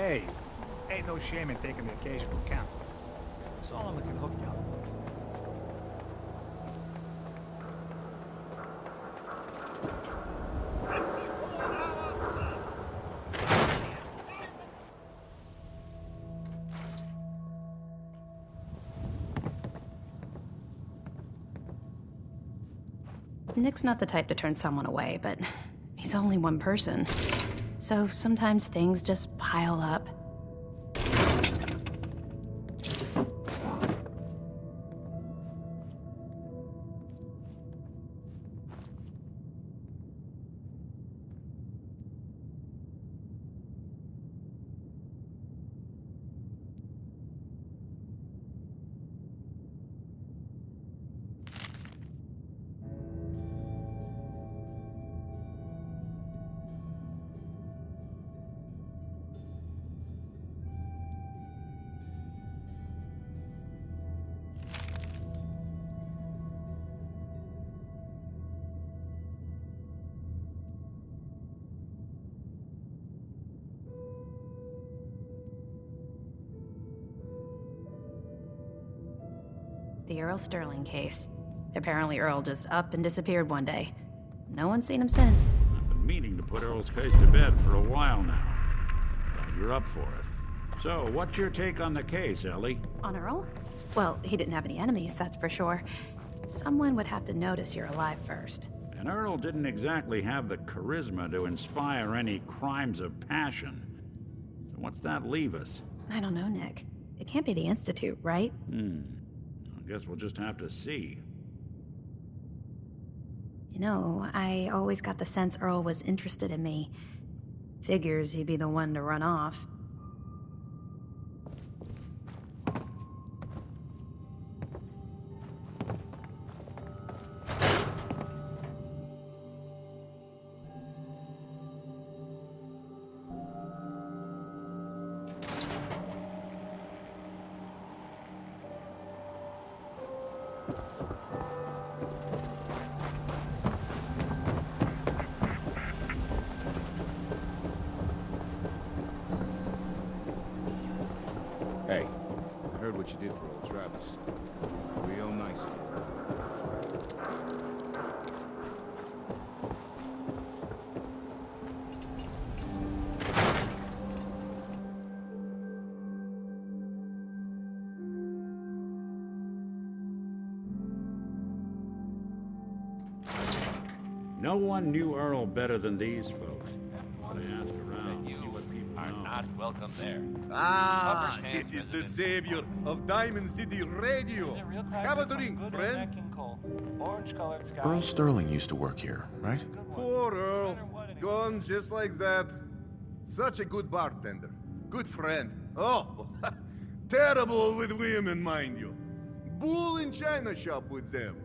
Hey, ain't no shame in taking the occasional count. Solomon can hook you up. Nick's not the type to turn someone away, but he's only one person. So sometimes things just pile up. The Earl Sterling case. Apparently Earl just up and disappeared one day. No one's seen him since. I've been meaning to put Earl's case to bed for a while now. Glad you're up for it. So, what's your take on the case, Ellie? On Earl? Well, he didn't have any enemies, that's for sure. Someone would have to notice you're alive first. And Earl didn't exactly have the charisma to inspire any crimes of passion. So what's that leave us? I don't know, Nick. It can't be the Institute, right? I guess we'll just have to see. You know, I always got the sense Earl was interested in me. Figures he'd be the one to run off. Hey, I heard what you did for old Travis. Real nice of you. No one knew Earl better than these folks. They ask around, see what people are know. not welcome there. Ah, Upper it Stand is the President. savior of Diamond City Radio. Have a drink, friend. Earl Sterling used to work here, right? Poor Earl. Gone just like that. Such a good bartender. Good friend. Oh, terrible with women, mind you. Bull in china shop with them.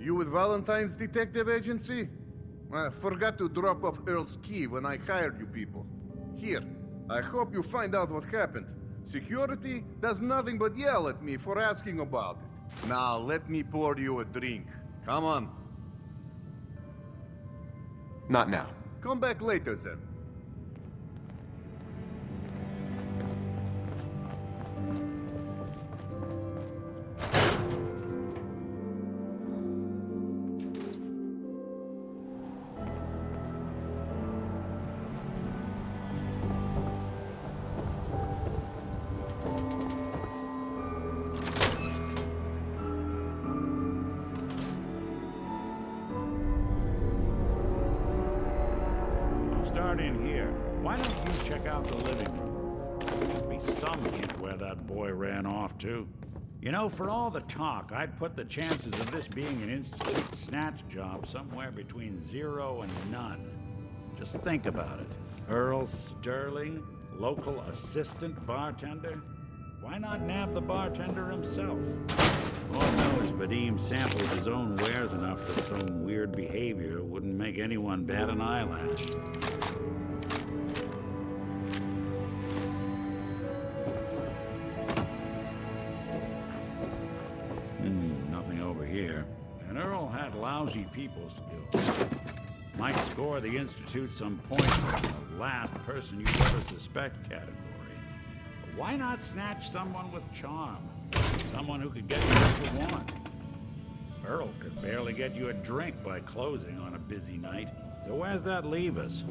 You with Valentine's Detective Agency? I forgot to drop off Earl's key when I hired you people. Here, I hope you find out what happened. Security does nothing but yell at me for asking about it. Now, let me pour you a drink. Come on. Not now. Come back later, then. Start in here. Why don't you check out the living room? There should be some hint where that boy ran off to. You know, for all the talk, I'd put the chances of this being an Institute snatch job somewhere between 0 and none. Just think about it. Earl Sterling, local assistant bartender? Why not nab the bartender himself? Lord knows Vadim sampled his own wares enough that some weird behavior wouldn't make anyone bat an eyelash. Nothing over here. And Earl had lousy people skills. Might score the Institute some points for the last person you'd ever suspect category. Why not snatch someone with charm? Someone who could get you what you want. Earl could barely get you a drink by closing on a busy night. So where's that leave us?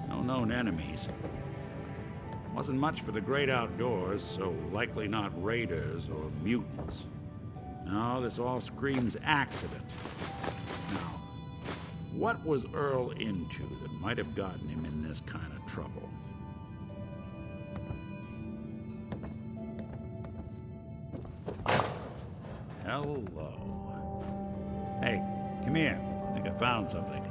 No known enemies. Wasn't much for the great outdoors, so likely not raiders or mutants. No, this all screams accident. Now, what was Earl into that might have gotten him in this kind of trouble? Hello. Hey, come here. I think I found something.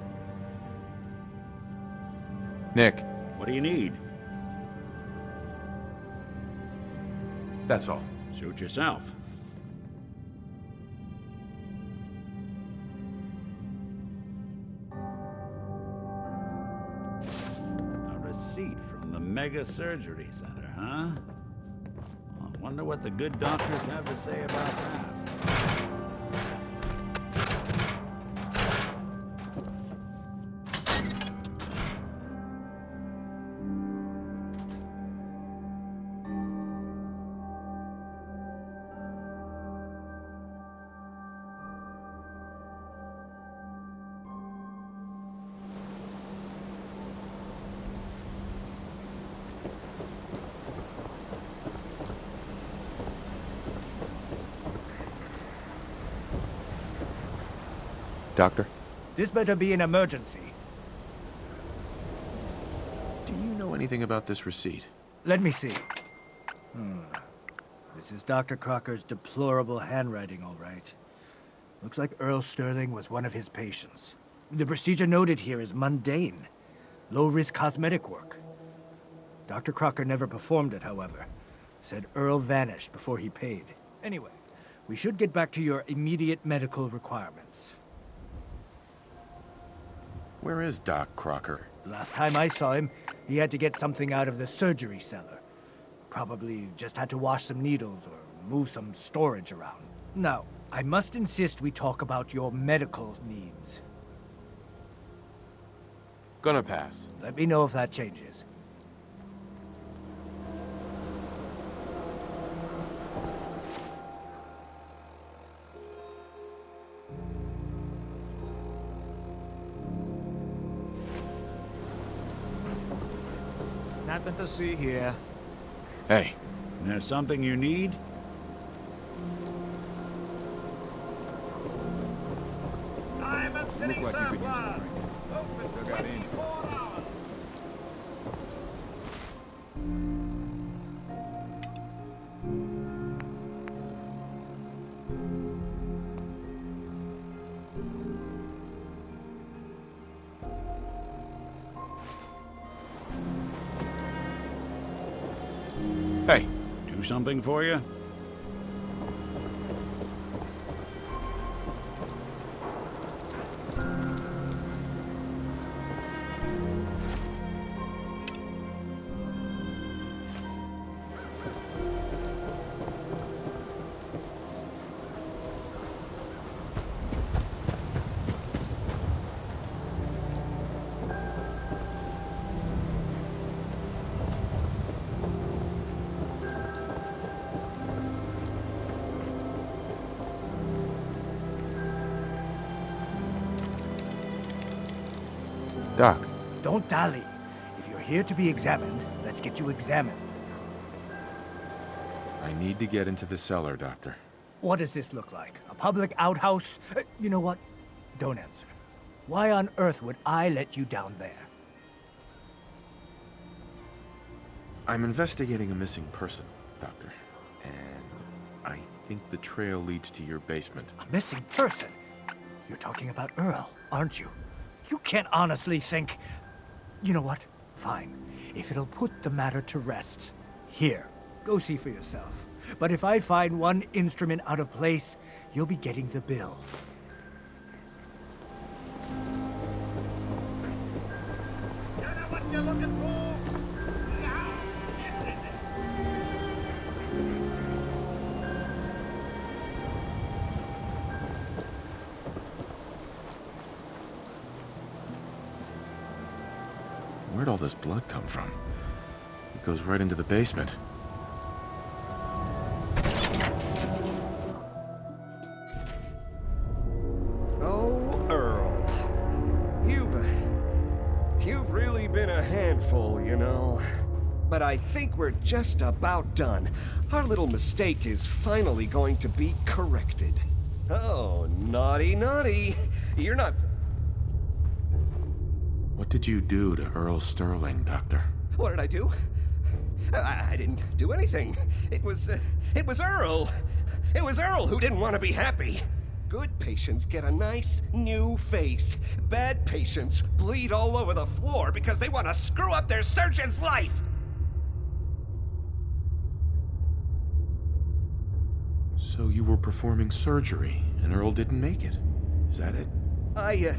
Nick, What do you need? that's all. Suit yourself. A receipt from the Mega Surgery Center, huh? I wonder what the good doctors have to say about that. Doctor? This better be an emergency. Do you know anything about this receipt? Let me see. This is Dr. Crocker's deplorable handwriting, all right. Looks like Earl Sterling was one of his patients. The procedure noted here is mundane. Low-risk cosmetic work. Dr. Crocker never performed it, however. Said Earl vanished before he paid. Anyway, we should get back to your immediate medical requirements. Where is Doc Crocker? Last time I saw him, he had to get something out of the surgery cellar. Probably just had to wash some needles or move some storage around. Now, I must insist we talk about your medical needs. Gonna pass. Let me know if that changes. Nothing to see here. Hey, There's something you need? Look like you could use a drink. Dug out into it. hey, Do something for you? Doc. Don't dally. If you're here to be examined, let's get you examined. I need to get into the cellar, Doctor. What does this look like? A public outhouse? You know what? Don't answer. Why on earth would I let you down there? I'm investigating a missing person, Doctor. And I think the trail leads to your basement. A missing person? You're talking about Earl, aren't you? You can't honestly think... You know what? Fine. If it'll put the matter to rest. Here, go see for yourself. But if I find one instrument out of place, you'll be getting the bill. You know what you're looking for? Where'd all this blood come from? It goes right into the basement. Oh, Earl. You've really been a handful, you know. But I think we're just about done. Our little mistake is finally going to be corrected. Oh, naughty, naughty. You're not... What did you do to Earl Sterling, Doctor? What did I do? I didn't do anything. It was Earl. It was Earl who didn't want to be happy. Good patients get a nice new face. Bad patients bleed all over the floor because they want to screw up their surgeon's life. So you were performing surgery, and Earl didn't make it. Is that it? I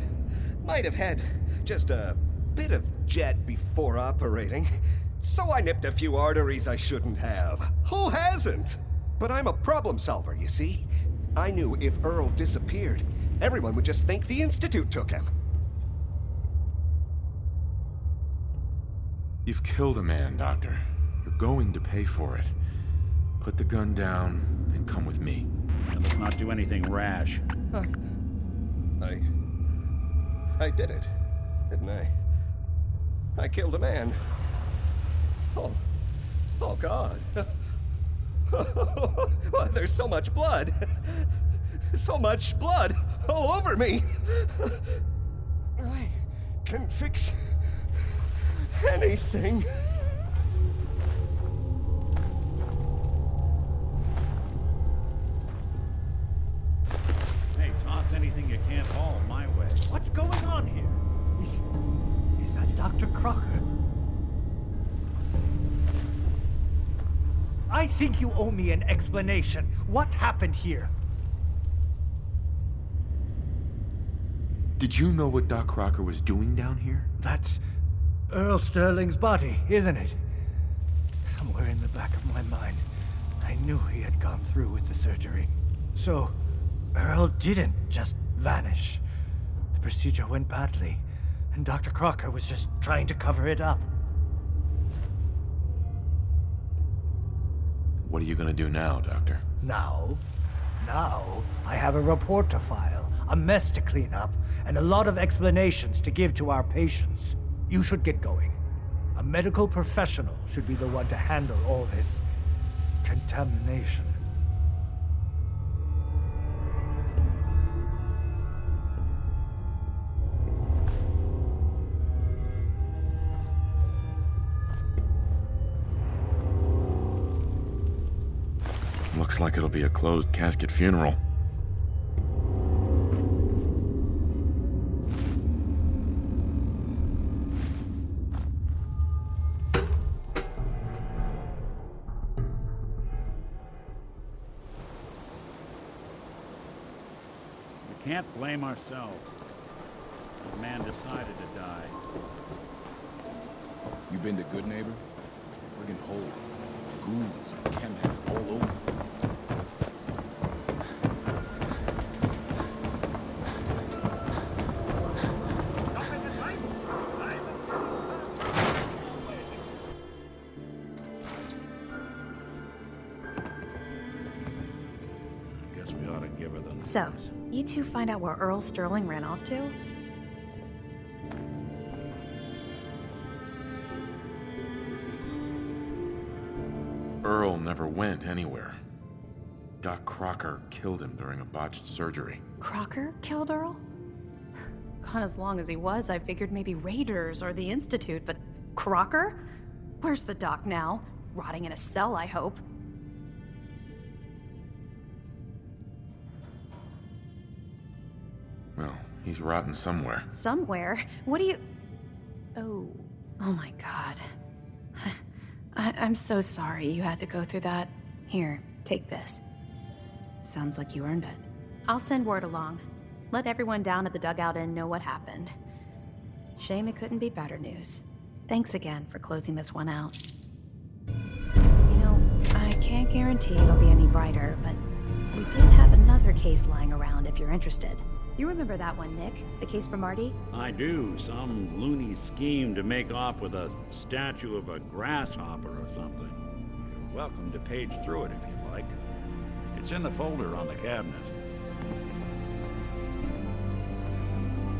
might have had just a bit of jet before operating. So I nipped a few arteries I shouldn't have. Who hasn't? But I'm a problem solver, you see. I knew if Earl disappeared, everyone would just think the Institute took him. You've killed a man, Doctor. You're going to pay for it. Put the gun down and come with me. And let's not do anything rash. I did it, didn't I? I killed a man. Oh God. Well, there's so much blood. So much blood all over me. I can fix anything. Hey, toss anything you can't haul my way. What's going on here? Is that Dr. Crocker? I think you owe me an explanation. What happened here? Did you know what Doc Crocker was doing down here? That's Earl Sterling's body, isn't it? Somewhere in the back of my mind, I knew he had gone through with the surgery. So, Earl didn't just vanish. The procedure went badly, and Dr. Crocker was just trying to cover it up. What are you gonna do now, Doctor? Now, I have a report to file, a mess to clean up, and a lot of explanations to give to our patients. You should get going. A medical professional should be the one to handle all this contamination. Looks like it'll be a closed casket funeral. We can't blame ourselves. The man decided to die. You been to Good Neighbor? Friggin' hole. Ghouls and chemheads all over. Guess we ought to give her the news. So, you two find out where Earl Sterling ran off to? Earl never went anywhere. Doc Crocker killed him during a botched surgery. Crocker killed Earl? Gone as long as he was, I figured maybe Raiders or the Institute, but Crocker? Where's the doc now? Rotting in a cell, I hope. Well, he's rotten somewhere. Somewhere? What do you... Oh my God. I'm so sorry you had to go through that. Here, take this. Sounds like you earned it. I'll send word along. Let everyone down at the Dugout Inn know what happened. Shame it couldn't be better news. Thanks again for closing this one out. You know, I can't guarantee it'll be any brighter, but we did have another case lying around if you're interested. You remember that one, Nick? The case for Marty? I do. Some loony scheme to make off with a statue of a grasshopper or something. You're welcome to page through it if you'd like. It's in the folder on the cabinet.